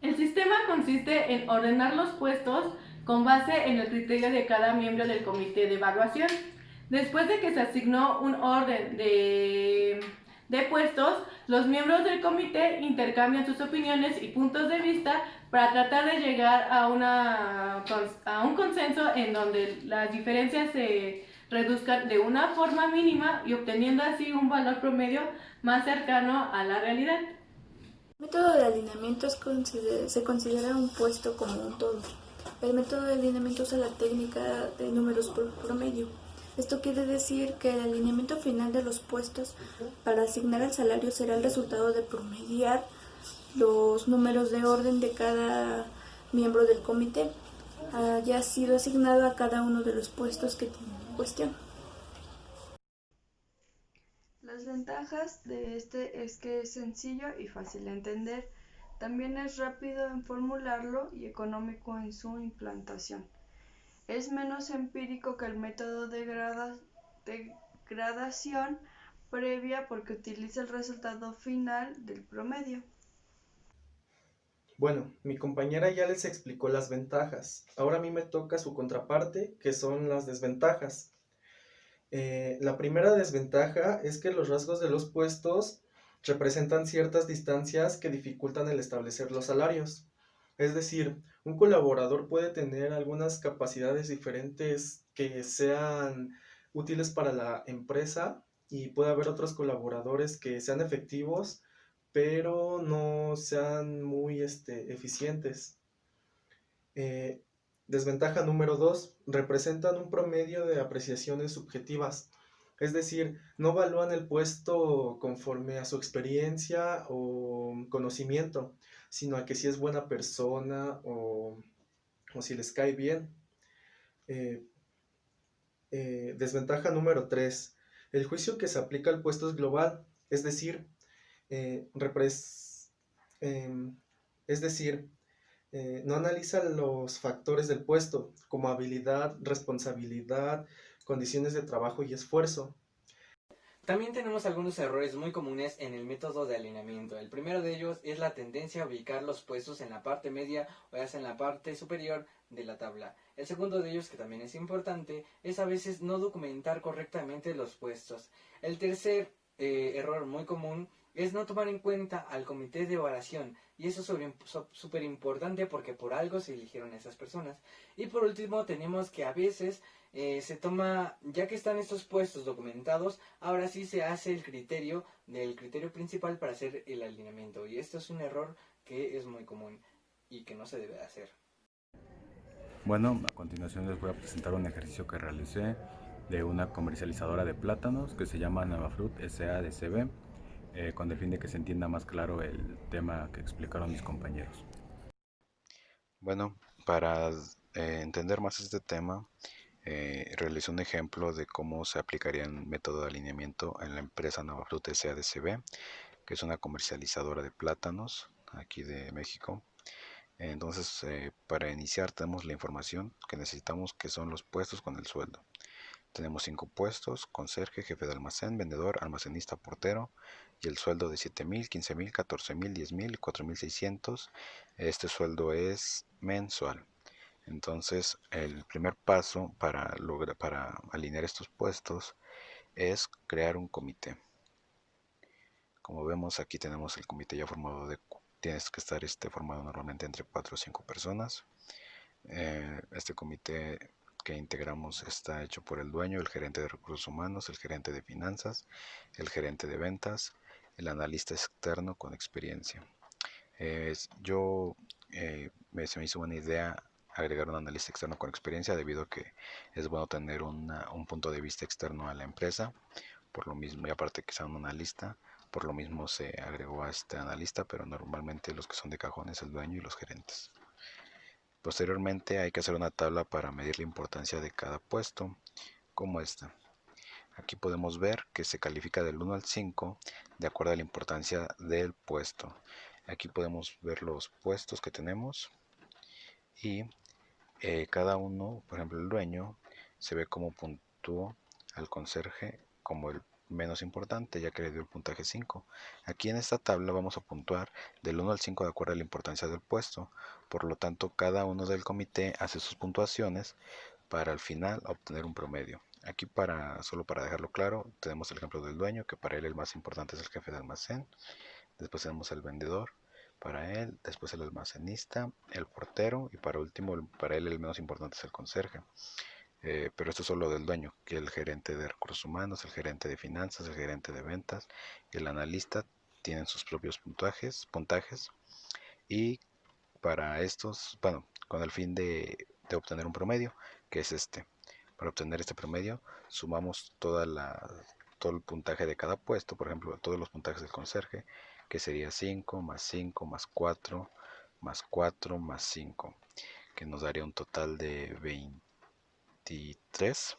El sistema consiste en ordenar los puestos con base en el criterio de cada miembro del comité de evaluación. Después de que se asignó un orden de puestos, los miembros del comité intercambian sus opiniones y puntos de vista para tratar de llegar a un consenso en donde las diferencias se reduzcan de una forma mínima y obteniendo así un valor promedio más cercano a la realidad. El método de alineamiento se considera un puesto como un todo. El método de alineamiento usa la técnica de números por promedio. Esto quiere decir que el alineamiento final de los puestos para asignar el salario será el resultado de promediar los números de orden de cada miembro del comité haya sido asignado a cada uno de los puestos que tiene en cuestión. Las ventajas de este es que es sencillo y fácil de entender. También es rápido en formularlo y económico en su implantación. Es menos empírico que el método de gradación previa porque utiliza el resultado final del promedio. Bueno, mi compañera ya les explicó las ventajas. Ahora a mí me toca su contraparte, que son las desventajas. La primera desventaja es que los rasgos de los puestos representan ciertas distancias que dificultan el establecer los salarios. Es decir, un colaborador puede tener algunas capacidades diferentes que sean útiles para la empresa y puede haber otros colaboradores que sean efectivos, pero no sean muy eficientes. Eh, Desventaja número 2. Representan un promedio de apreciaciones subjetivas. Es decir, no evalúan el puesto conforme a su experiencia o conocimiento, sino a que si es buena persona o si les cae bien. Eh, Desventaja número 3. El juicio que se aplica al puesto es global, es decir, eh, repres- em, es decir, no analiza los factores del puesto como habilidad, responsabilidad, condiciones de trabajo y esfuerzo. También tenemos algunos errores muy comunes en el método de alineamiento. El primero de ellos es la tendencia a ubicar los puestos en la parte media o ya sea en la parte superior de la tabla. El segundo de ellos, que también es importante, es a veces no documentar correctamente los puestos. El tercer error muy común es no tomar en cuenta al comité de evaluación, y eso es súper importante porque por algo se eligieron esas personas. Y por último tenemos que a veces se toma, ya que están estos puestos documentados, ahora sí se hace el criterio del criterio principal para hacer el alineamiento, y esto es un error que es muy común y que no se debe hacer. Bueno, a continuación les voy a presentar un ejercicio que realicé de una comercializadora de plátanos que se llama Navafruit SADCB, con el fin de que se entienda más claro el tema que explicaron mis compañeros. Bueno, para entender más este tema, realicé un ejemplo de cómo se aplicaría el método de alineamiento en la empresa Navafruit SADCB, que es una comercializadora de plátanos aquí de México. Entonces, para iniciar tenemos la información que necesitamos, que son los puestos con el sueldo. Tenemos 5 puestos: conserje, jefe de almacén, vendedor, almacenista, portero, y el sueldo de 7,000, 15,000, 14,000, 10,000 y 4,600. Este sueldo es mensual. Entonces, el primer paso para alinear estos puestos es crear un comité. Como vemos, aquí tenemos el comité ya formado tienes que estar formado normalmente entre 4 o 5 personas. Este comité que integramos está hecho por el dueño, el gerente de recursos humanos, el gerente de finanzas, el gerente de ventas, el analista externo con experiencia. Se me hizo buena idea agregar un analista externo con experiencia, debido a que es bueno tener un punto de vista externo a la empresa. Por lo mismo, y aparte que sea un analista, por lo mismo se agregó a este analista, pero normalmente los que son de cajón es el dueño y los gerentes. Posteriormente hay que hacer una tabla para medir la importancia de cada puesto, como esta. Aquí podemos ver que se califica del 1 al 5 de acuerdo a la importancia del puesto. Aquí podemos ver los puestos que tenemos y cada uno, por ejemplo el dueño, se ve como puntuó al conserje como el menos importante, ya que le dio el puntaje 5. Aquí en esta tabla vamos a puntuar del 1 al 5 de acuerdo a la importancia del puesto. Por lo tanto, cada uno del comité hace sus puntuaciones para al final obtener un promedio. Aquí solo para dejarlo claro, tenemos el ejemplo del dueño, que para él el más importante es el jefe de almacén. Después tenemos el vendedor, para él, después el almacenista, el portero y para último, para él el menos importante es el conserje. Pero esto es solo del dueño, que el gerente de recursos humanos, el gerente de finanzas, el gerente de ventas y el analista tienen sus propios puntajes y para estos, bueno, con el fin de obtener un promedio, que es este. Para obtener este promedio, sumamos todo el puntaje de cada puesto, por ejemplo, todos los puntajes del conserje, que sería 5 más 5 más 4 más 4 más 5, que nos daría un total de 23,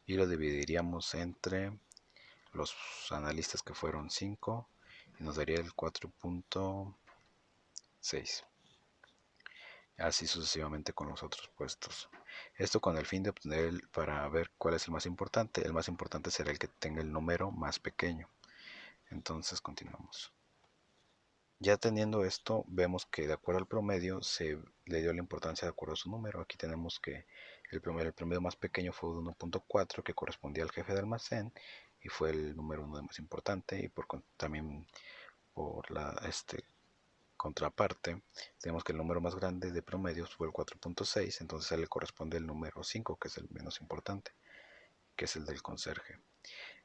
y lo dividiríamos entre los analistas, que fueron 5, y nos daría el 4.6. Así sucesivamente con los otros puestos. Esto con el fin de obtener, para ver cuál es el más importante. El más importante será el que tenga el número más pequeño. Entonces continuamos. Ya teniendo esto, vemos que de acuerdo al promedio se le dio la importancia de acuerdo a su número. Aquí tenemos que el promedio más pequeño fue de 1.4, que correspondía al jefe de almacén y fue el número 1 más importante, y también por la contraparte, tenemos que el número más grande de promedios fue el 4.6, entonces a él le corresponde el número 5, que es el menos importante, que es el del conserje.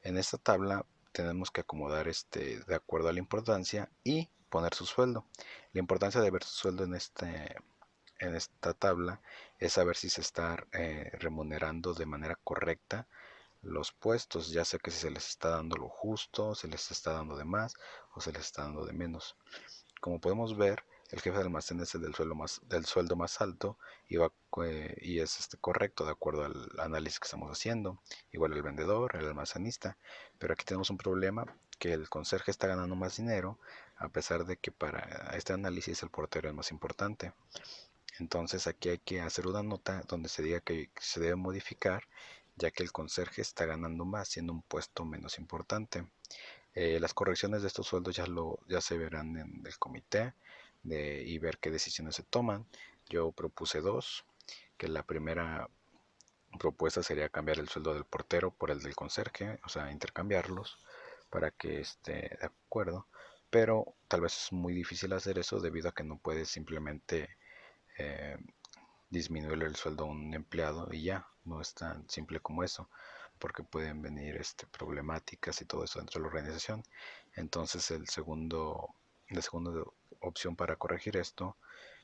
En esta tabla tenemos que acomodar de acuerdo a la importancia y poner su sueldo. La importancia de ver su sueldo en esta tabla es saber si se está remunerando de manera correcta los puestos, ya sea que si se les está dando lo justo, se les está dando de más o se les está dando de menos. Como podemos ver, el jefe de almacén es el del sueldo más alto y es correcto de acuerdo al análisis que estamos haciendo. Igual el vendedor, el almacenista. Pero aquí tenemos un problema, que el conserje está ganando más dinero, a pesar de que para este análisis el portero es más importante. Entonces aquí hay que hacer una nota donde se diga que se debe modificar, ya que el conserje está ganando más siendo un puesto menos importante. Las correcciones de estos sueldos ya se verán en el comité y ver qué decisiones se toman. Yo propuse dos, que la primera propuesta sería cambiar el sueldo del portero por el del conserje, o sea, intercambiarlos para que esté de acuerdo, pero tal vez es muy difícil hacer eso debido a que no puedes simplemente eh, disminuir el sueldo a un empleado y ya, no es tan simple como eso, porque pueden venir problemáticas y todo eso dentro de la organización. Entonces la segunda opción para corregir esto,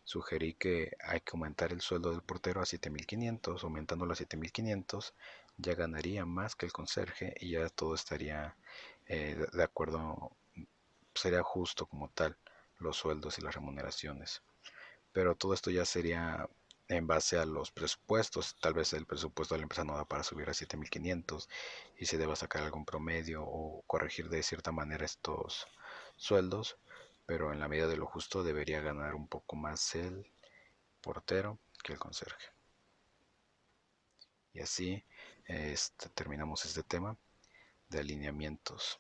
sugerí que hay que aumentar el sueldo del portero a 7.500. Aumentándolo a 7.500 ya ganaría más que el conserje y ya todo estaría de acuerdo, sería justo como tal los sueldos y las remuneraciones. Pero todo esto ya sería en base a los presupuestos. Tal vez el presupuesto de la empresa no da para subir a 7.500 y se deba sacar algún promedio o corregir de cierta manera estos sueldos, pero en la medida de lo justo debería ganar un poco más el portero que el conserje. Y así terminamos este tema de alineamientos.